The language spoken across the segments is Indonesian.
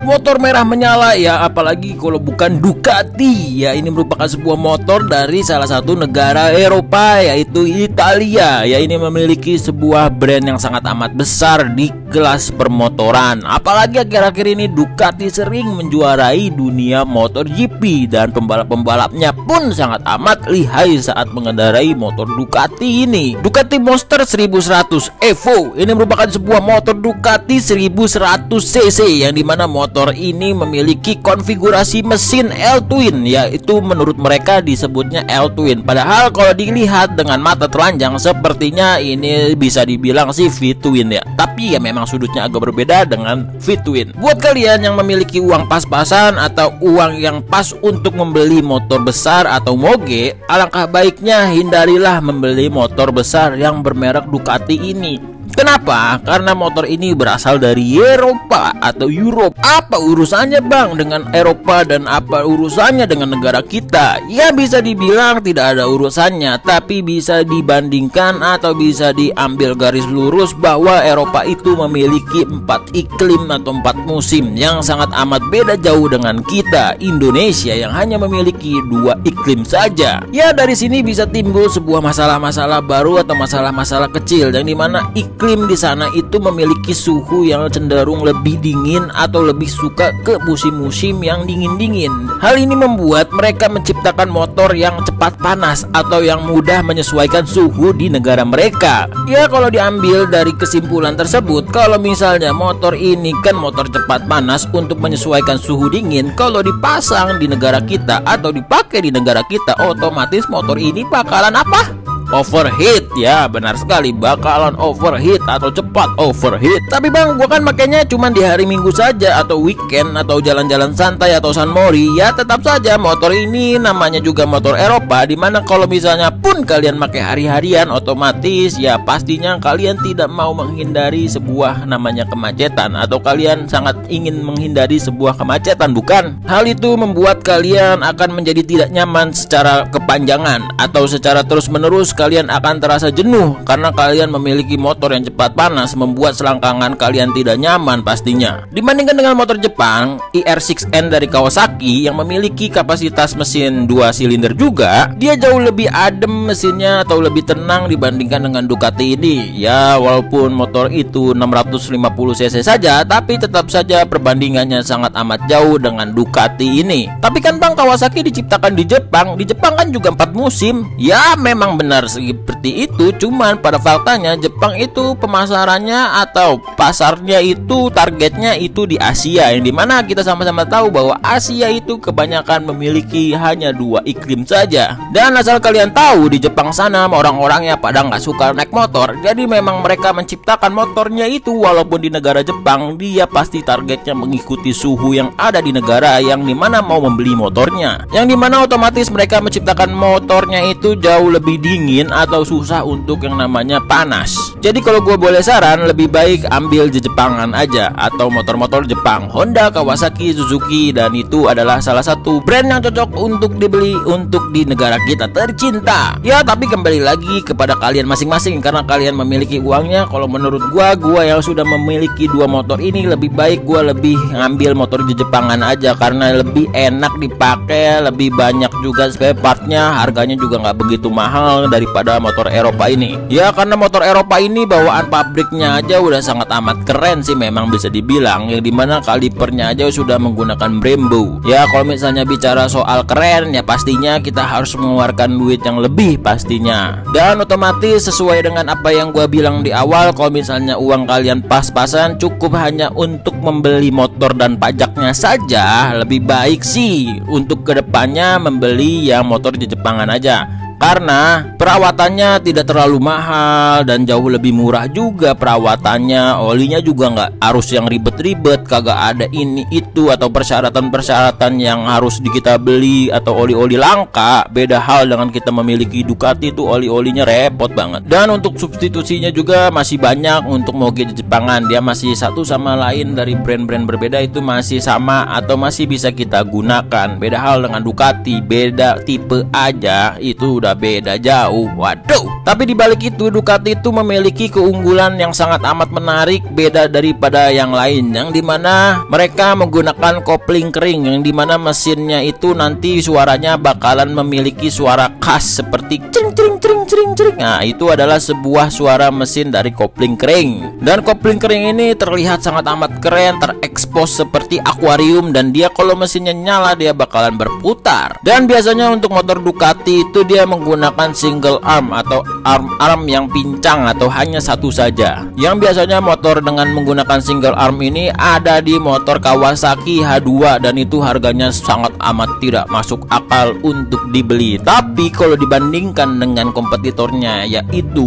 Motor merah menyala ya, apalagi kalau bukan Ducati. Ya, ini merupakan sebuah motor dari salah satu negara Eropa, yaitu Italia. Ya, ini memiliki sebuah brand yang sangat amat besar di kelas permotoran. Apalagi akhir-akhir ini Ducati sering menjuarai dunia motor GP, dan pembalap-pembalapnya pun sangat amat lihai saat mengendarai motor Ducati ini. Ducati Monster 1100 Evo ini merupakan sebuah motor Ducati 1100 cc, yang dimana motor ini memiliki konfigurasi mesin L-twin, yaitu menurut mereka disebutnya L-twin. Padahal kalau dilihat dengan mata telanjang sepertinya ini bisa dibilang sih V-twin ya. Tapi ya memang sudutnya agak berbeda dengan V-twin. Buat kalian yang memiliki uang pas-pasan atau uang yang pas untuk membeli motor besar atau moge, alangkah baiknya hindarilah membeli motor besar yang bermerek Ducati ini. Kenapa? Karena motor ini berasal dari Eropa atau Europe. Apa urusannya bang dengan Eropa, dan apa urusannya dengan negara kita? Ya bisa dibilang tidak ada urusannya, tapi bisa dibandingkan atau bisa diambil garis lurus bahwa Eropa itu memiliki 4 iklim atau 4 musim yang sangat amat beda jauh dengan kita Indonesia yang hanya memiliki 2 iklim saja. Ya, dari sini bisa timbul sebuah masalah-masalah baru atau masalah-masalah kecil, yang dimana iklim di sana itu memiliki suhu yang cenderung lebih dingin atau lebih suka ke musim-musim yang dingin-dingin. Hal ini membuat mereka menciptakan motor yang cepat panas atau yang mudah menyesuaikan suhu di negara mereka. Ya, kalau diambil dari kesimpulan tersebut, kalau misalnya motor ini kan motor cepat panas untuk menyesuaikan suhu dingin, kalau dipasang di negara kita atau dipakai di negara kita, otomatis motor ini bakalan apa? Overheat. Ya benar sekali, bakalan overheat atau cepat overheat. Tapi bang, gua kan makanya cuma di hari Minggu saja atau weekend atau jalan-jalan santai atau San Mori. Ya tetap saja motor ini namanya juga motor Eropa, dimana kalau misalnya pun kalian pakai hari-harian, otomatis ya pastinya kalian tidak mau menghindari sebuah namanya kemacetan, atau kalian sangat ingin menghindari sebuah kemacetan, bukan? Hal itu membuat kalian akan menjadi tidak nyaman secara kepanjangan, atau secara terus-menerus kalian akan terasa jenuh karena kalian memiliki motor yang cepat panas, membuat selangkangan kalian tidak nyaman pastinya. Dibandingkan dengan motor Jepang IR6N dari Kawasaki yang memiliki kapasitas mesin 2 silinder juga, dia jauh lebih adem mesinnya atau lebih tenang dibandingkan dengan Ducati ini. Ya walaupun motor itu 650 cc saja, tapi tetap saja perbandingannya sangat amat jauh dengan Ducati ini. Tapi kan bang, Kawasaki diciptakan di Jepang. Di Jepang kan juga 4 musim. Ya memang benar seperti itu, cuman pada faktanya Jepang itu pemasarannya atau pasarnya itu targetnya itu di Asia, yang dimana kita sama-sama tahu bahwa Asia itu kebanyakan memiliki hanya 2 iklim saja. Dan asal kalian tahu, di Jepang sana orang-orangnya pada nggak suka naik motor, jadi memang mereka menciptakan motornya itu walaupun di negara Jepang dia pasti targetnya mengikuti suhu yang ada di negara yang dimana mau membeli motornya, yang dimana otomatis mereka menciptakan motornya itu jauh lebih dingin atau susah untuk yang namanya panas. Jadi kalau gue boleh saran, lebih baik ambil di Jepangan aja atau motor-motor Jepang, Honda, Kawasaki, Suzuki, dan itu adalah salah satu brand yang cocok untuk dibeli untuk di negara kita tercinta. Ya tapi kembali lagi kepada kalian masing-masing, karena kalian memiliki uangnya. Kalau menurut gue yang sudah memiliki 2 motor ini, lebih baik gue lebih ngambil motor di Jepangan aja, karena lebih enak dipakai, lebih banyak juga spare partnya, harganya juga nggak begitu mahal daripada motor Eropa ini. Ya karena motor Eropa ini bawaan pabriknya aja udah sangat amat keren sih, memang bisa dibilang, yang dimana kalipernya aja sudah menggunakan Brembo. Ya kalau misalnya bicara soal keren, ya pastinya kita harus mengeluarkan duit yang lebih pastinya. Dan otomatis sesuai dengan apa yang gua bilang di awal, kalau misalnya uang kalian pas-pasan cukup hanya untuk membeli motor dan pajaknya saja, lebih baik sih untuk kedepannya membeli yang motor di Jepangan aja. Karena perawatannya tidak terlalu mahal dan jauh lebih murah juga perawatannya. Olinya juga nggak harus yang ribet-ribet, kagak ada ini itu atau persyaratan-persyaratan yang harus kita beli atau oli-oli langka. Beda hal dengan kita memiliki Ducati, itu oli-olinya repot banget. Dan untuk substitusinya juga masih banyak. Untuk moge di Jepangan, dia masih satu sama lain dari brand-brand berbeda itu masih sama atau masih bisa kita gunakan. Beda hal dengan Ducati, beda tipe aja itu udah udah beda jauh. Waduh. Tapi dibalik itu Ducati itu memiliki keunggulan yang sangat amat menarik, beda daripada yang lain, yang dimana mereka menggunakan kopling kering, yang dimana mesinnya itu nanti suaranya bakalan memiliki suara khas seperti cering cering cering cering cering. Nah, itu adalah sebuah suara mesin dari kopling kering. Dan kopling kering ini terlihat sangat amat keren, terekspos seperti akuarium, dan dia kalau mesinnya nyala dia bakalan berputar. Dan biasanya untuk motor Ducati itu dia menggunakan single arm atau arm yang pincang atau hanya satu saja. Yang biasanya motor dengan menggunakan single arm ini ada di motor Kawasaki H2, dan itu harganya sangat amat tidak masuk akal untuk dibeli. Tapi kalau dibandingkan dengan kompetitornya yaitu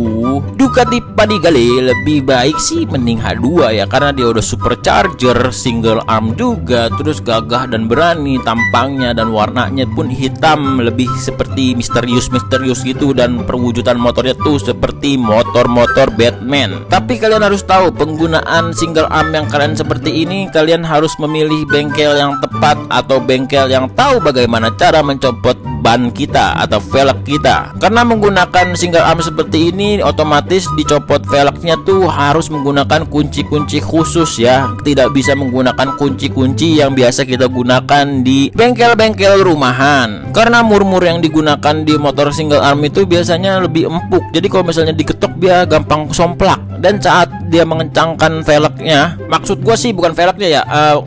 Ducati Panigale, lebih baik sih mending H2 ya, karena dia udah supercharger, single arm juga, terus gagah dan berani tampangnya, dan warnanya pun hitam, lebih seperti misterius gitu, dan perwujudan motornya tuh seperti motor-motor Batman. Tapi kalian harus tahu, penggunaan single arm yang keren seperti ini kalian harus memilih bengkel yang tepat atau bengkel yang tahu bagaimana cara mencopot ban kita atau velg kita. Karena menggunakan single arm seperti ini otomatis dicopot velgnya tuh harus menggunakan kunci-kunci khusus ya, tidak bisa menggunakan kunci-kunci yang biasa kita gunakan di bengkel-bengkel rumahan. Karena mur-mur yang digunakan di motor single arm itu biasanya lebih empuk, jadi kalau misalnya diketok dia gampang somplak. Dan saat dia mengencangkan velgnya, maksud gua sih bukan velgnya ya,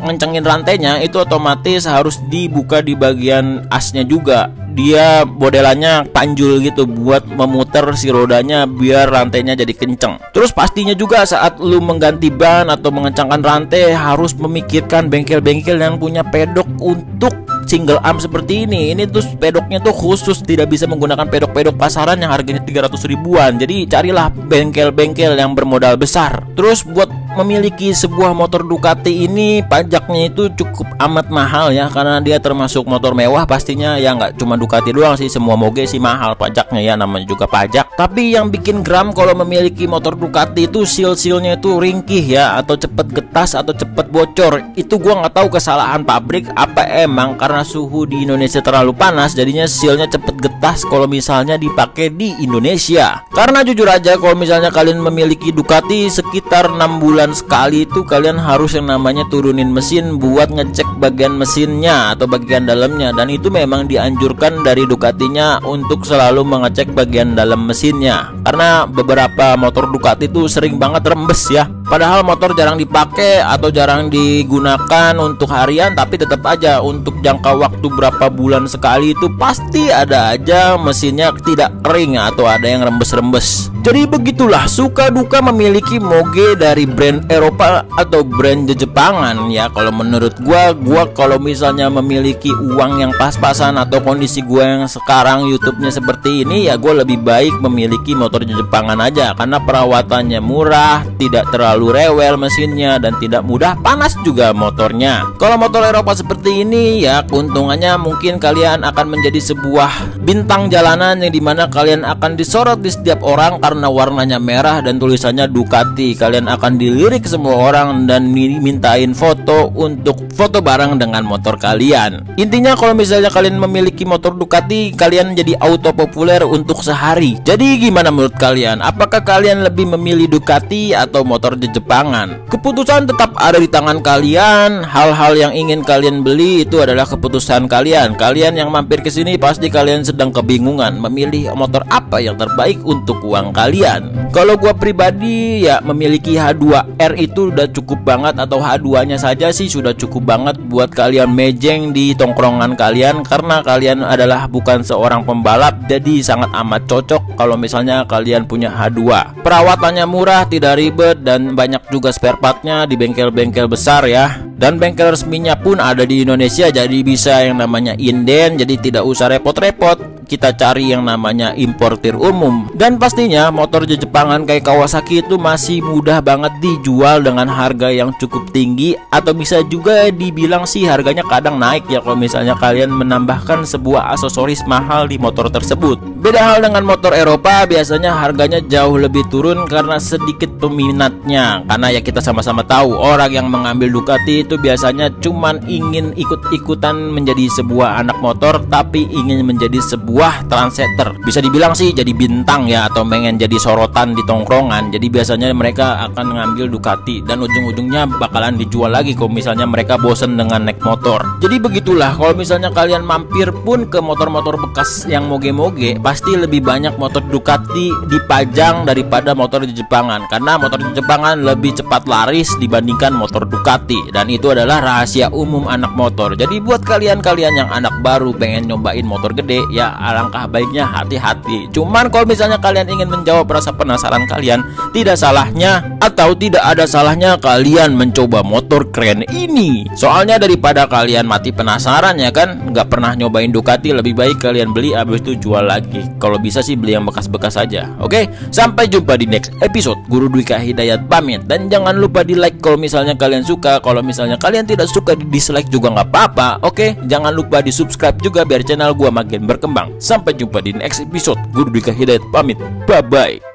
ngencengin rantainya, itu otomatis harus dibuka di bagian asnya juga. Dia modelannya panjul gitu buat memutar si rodanya biar rantainya jadi kenceng. Terus pastinya juga saat lu mengganti ban atau mengencangkan rantai harus memikirkan bengkel-bengkel yang punya pedok untuk single arm seperti ini. Ini tuh pedoknya tuh khusus, tidak bisa menggunakan pedok-pedok pasaran yang harganya 300 ribuan. Jadi carilah bengkel-bengkel yang bermodal besar. Terus buat memiliki sebuah motor Ducati ini pajaknya itu cukup amat mahal ya, karena dia termasuk motor mewah pastinya ya, nggak cuma Ducati doang sih, semua moge sih mahal pajaknya ya, namanya juga pajak. Tapi yang bikin geram kalau memiliki motor Ducati itu seal-sealnya itu ringkih ya, atau cepet getas atau cepet bocor. Itu gua nggak tahu kesalahan pabrik apa emang karena suhu di Indonesia terlalu panas jadinya sealnya cepet getas kalau misalnya dipakai di Indonesia. Karena jujur aja kalau misalnya kalian memiliki Ducati sekitar 6 bulan sekali itu kalian harus yang namanya turunin mesin buat ngecek bagian mesinnya atau bagian dalamnya, dan itu memang dianjurkan dari Ducatinya untuk selalu mengecek bagian dalam mesinnya, karena beberapa motor Ducati itu sering banget rembes ya, padahal motor jarang dipakai atau jarang digunakan untuk harian, tapi tetap aja untuk jangka waktu berapa bulan sekali itu pasti ada aja mesinnya tidak kering atau ada yang rembes-rembes. Jadi begitulah suka duka memiliki moge dari brand Eropa atau brand Jepangan ya. Kalau menurut gua kalau misalnya memiliki uang yang pas-pasan atau kondisi gua yang sekarang YouTube-nya seperti ini ya, gua lebih baik memiliki motor Jepangan aja, karena perawatannya murah, tidak terlalu rewel mesinnya, dan tidak mudah panas juga motornya. Kalau motor Eropa seperti ini ya, keuntungannya mungkin kalian akan menjadi sebuah bintang jalanan yang dimana kalian akan disorot di setiap orang karena warnanya merah dan tulisannya Ducati. Kalian akan dilirik semua orang dan dimintain foto untuk foto bareng dengan motor kalian. Intinya kalau misalnya kalian memiliki motor Ducati, kalian jadi auto populer untuk sehari. Jadi gimana menurut kalian? Apakah kalian lebih memilih Ducati atau motor Jepangan? Keputusan tetap ada di tangan kalian. Hal-hal yang ingin kalian beli itu adalah keputusan kalian. Kalian yang mampir ke sini pasti kalian sedang kebingungan memilih motor apa yang terbaik untuk uang kalian. Kalau gua pribadi ya memiliki H2R itu udah cukup banget, atau H2-nya saja sih sudah cukup banget buat kalian mejeng di tongkrongan kalian, karena kalian adalah bukan seorang pembalap, jadi sangat amat cocok kalau misalnya kalian punya H2. Perawatannya murah, tidak ribet, dan banyak juga spare partnya di bengkel-bengkel besar ya. Dan bengkel resminya pun ada di Indonesia, jadi bisa yang namanya inden, jadi tidak usah repot-repot kita cari yang namanya importir umum. Dan pastinya motor Jepangan kayak Kawasaki itu masih mudah banget dijual dengan harga yang cukup tinggi, atau bisa juga dibilang sih harganya kadang naik ya kalau misalnya kalian menambahkan sebuah aksesoris mahal di motor tersebut. Beda hal dengan motor Eropa, biasanya harganya jauh lebih turun karena sedikit peminatnya. Karena ya kita sama-sama tahu orang yang mengambil Ducati itu biasanya cuman ingin ikut-ikutan menjadi sebuah anak motor, tapi ingin menjadi sebuah sebuah trendsetter. Bisa dibilang sih jadi bintang ya, atau pengen jadi sorotan di tongkrongan. Jadi biasanya mereka akan ngambil Ducati dan ujung-ujungnya bakalan dijual lagi kalau misalnya mereka bosen dengan naik motor. Jadi begitulah, kalau misalnya kalian mampir pun ke motor-motor bekas yang moge-moge, pasti lebih banyak motor Ducati dipajang daripada motor di Jepangan, karena motor di Jepangan lebih cepat laris dibandingkan motor Ducati, dan itu adalah rahasia umum anak motor. Jadi buat kalian-kalian yang anak baru pengen nyobain motor gede, ya alangkah baiknya hati-hati. Cuman kalau misalnya kalian ingin menjawab rasa penasaran kalian, tidak salahnya atau tidak ada salahnya kalian mencoba motor keren ini. Soalnya daripada kalian mati penasaran ya kan, nggak pernah nyobain Ducati, lebih baik kalian beli habis itu jual lagi. Kalau bisa sih beli yang bekas-bekas saja. Oke, sampai jumpa di next episode. Guru Dwika Hidayat pamit, dan jangan lupa di like kalau misalnya kalian suka. Kalau misalnya kalian tidak suka, di dislike juga nggak apa-apa. Oke, jangan lupa di subscribe juga biar channel gua makin berkembang. Sampai jumpa di next episode. Guru Dwika Hidayat pamit. Bye bye.